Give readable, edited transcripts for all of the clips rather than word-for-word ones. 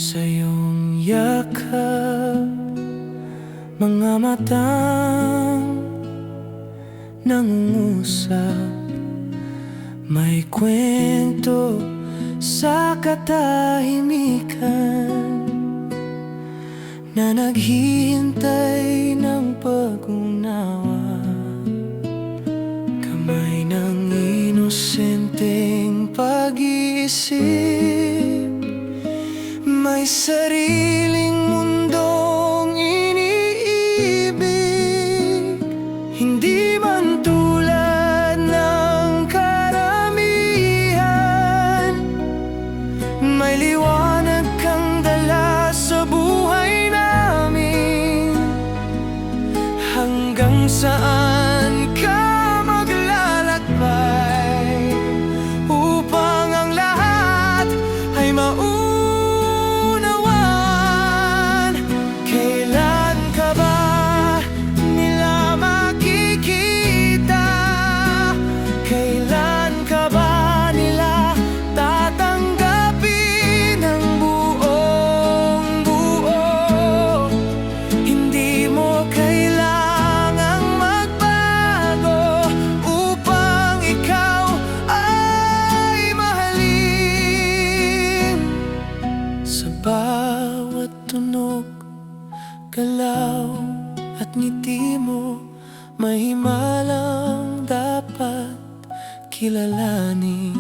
sa iyong yakap, mga matang nangungusap, may kwento sa katahimikan na naghihintay ng pag-unawa. Kamay ng inosenteng pag-iisip, may sariling mundong iniibig. Hindi man tulad ng karamihan, may liwanag kang dala sa buhay namin. Hanggang saan ka maglalakbay upang ang lahat ay maunawan? Kailan ka ba nila makikita? Kailan ka ba nila tatanggapin ng buong buo? Hindi mo kailangang magbago upang ikaw ay mahalin. Sa bawat tunog, galaw at ngiti mo, may himalang dapat kilalanin.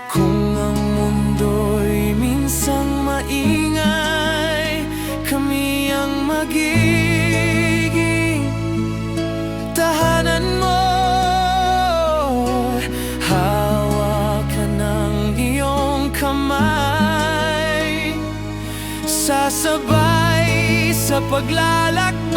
Kung ang mundo'y minsang maingay, kami ang magiging tahanan mo. Hawakan ng iyong kamay, sasabay sa paglalakbay.